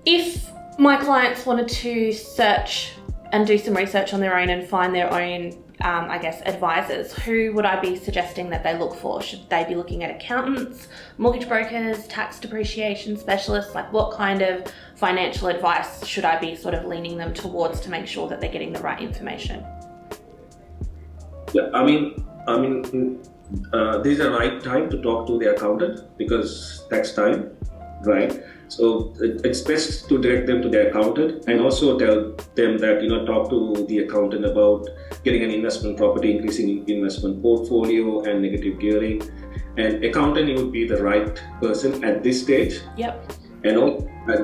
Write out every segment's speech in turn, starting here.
if my clients wanted to search and do some research on their own and find their own, advisors, who would I be suggesting that they look for? Should they be looking at accountants, mortgage brokers, tax depreciation specialists? Like, what kind of financial advice should I be sort of leaning them towards to make sure that they're getting the right information? Yeah, this is the right time to talk to the accountant because tax time, right? So it's best to direct them to their accountant and also tell them that, talk to the accountant about getting an investment property, increasing investment portfolio and negative gearing. And accountant would be the right person at this stage. Yep. And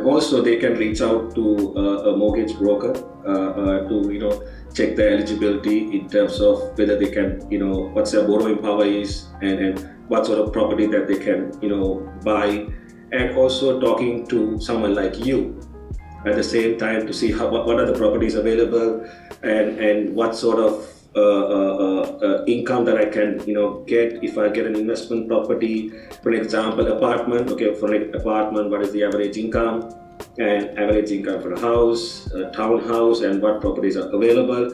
also they can reach out to a mortgage broker to, check their eligibility in terms of whether they can, what their borrowing power is and what sort of property that they can, buy. And also talking to someone like you at the same time to see what are the properties available and what sort of income that I can get if I get an investment property. For example, apartment. Okay, for an apartment, what is the average income and average income for a house, a townhouse, and what properties are available.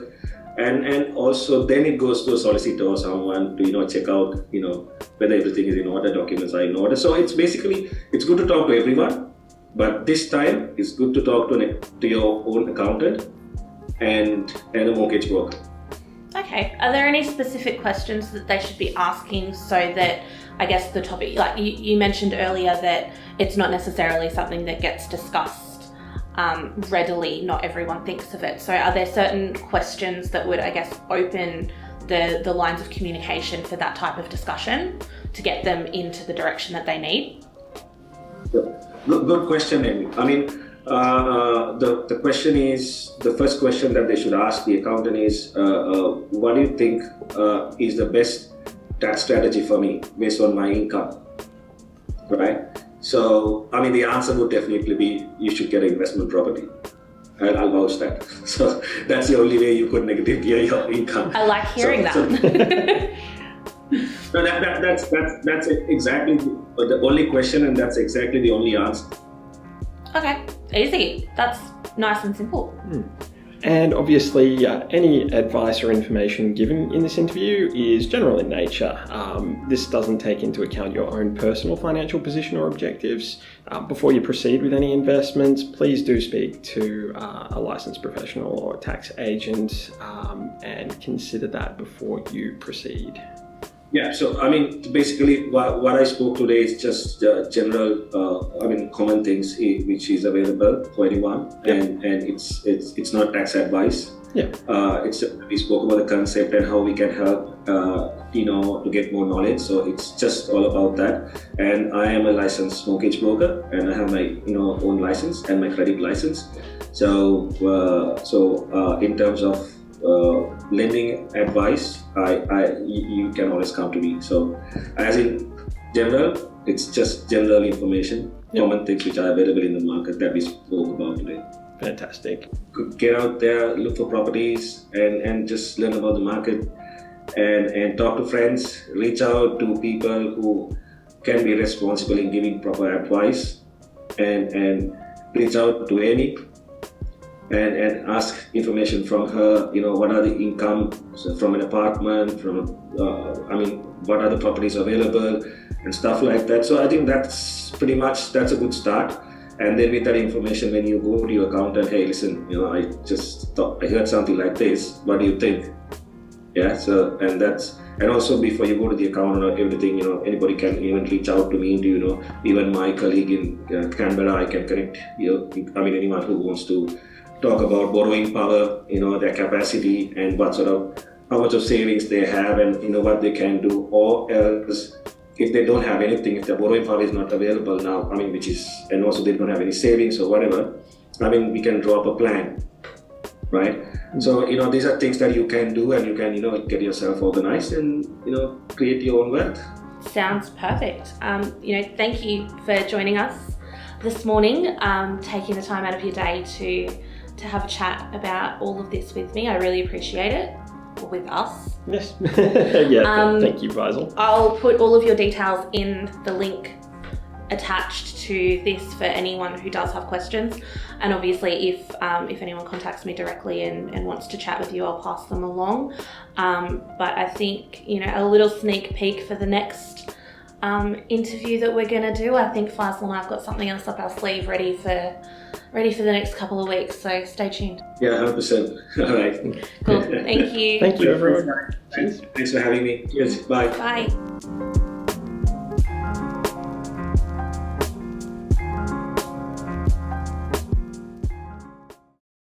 And also then it goes to a solicitor or someone to check out whether everything is in order, documents are in order. So it's good to talk to everyone, but this time it's good to talk to your own accountant and a mortgage broker. Okay, are there any specific questions that they should be asking so that the topic, like you mentioned earlier, that it's not necessarily something that gets discussed readily, not everyone thinks of it. So are there certain questions that would, open the lines of communication for that type of discussion to get them into the direction that they need? Good question, Amy. The question is, the first question that they should ask the accountant is, what do you think is the best tax strategy for me based on my income, right? So, the answer would definitely be, you should get an investment property. I'll vouch that. So that's the only way you could negative gear your income. I like hearing that. So that's exactly the only question, and that's exactly the only answer. Okay, easy. That's nice and simple. And obviously, any advice or information given in this interview is general in nature. This doesn't take into account your own personal financial position or objectives. Before you proceed with any investments, please do speak to a licensed professional or tax agent and consider that before you proceed. Yeah, so basically what I spoke today is just general, common things which is available for anyone, and it's not tax advice. Yeah. We spoke about the concept and how we can help, to get more knowledge. So it's just all about that. And I am a licensed mortgage broker, and I have my own license and my credit license. So in terms of lending advice, you can always come to me. So as in general, it's just general information, common things which are available in the market that we spoke about today. Fantastic. Get out there, look for properties and just learn about the market and talk to friends, reach out to people who can be responsible in giving proper advice and reach out to Amy and ask information from her, what are the income from an apartment, what are the properties available and stuff like that. So I think that's a good start. And then with that information, when you go to your accountant, hey, listen, I heard something like this, what do you think? Yeah, so, and also before you go to the accountant or everything, anybody can even reach out to me, even my colleague in Canberra, I can connect, anyone who wants to talk about borrowing power, their capacity and how much of savings they have and, what they can do, or else if they don't have anything, if their borrowing power is not available now, and also they don't have any savings or whatever, we can draw up a plan, right? So, these are things that you can do and you can, get yourself organized and, create your own wealth. Sounds perfect. Thank you for joining us this morning, taking the time out of your day to have a chat about all of this with me. I really appreciate it. With us. Yes. Yeah, thank you, Faisal. I'll put all of your details in the link attached to this for anyone who does have questions. And obviously if anyone contacts me directly and wants to chat with you, I'll pass them along. But I think, a little sneak peek for the next interview that we're going to do. I think Faisal and I've got something else up our sleeve ready for the next couple of weeks, so stay tuned. Yeah, 100%. All right. Cool. Thank you. Thank you, everyone. Thanks for having me. Yes, bye. Bye.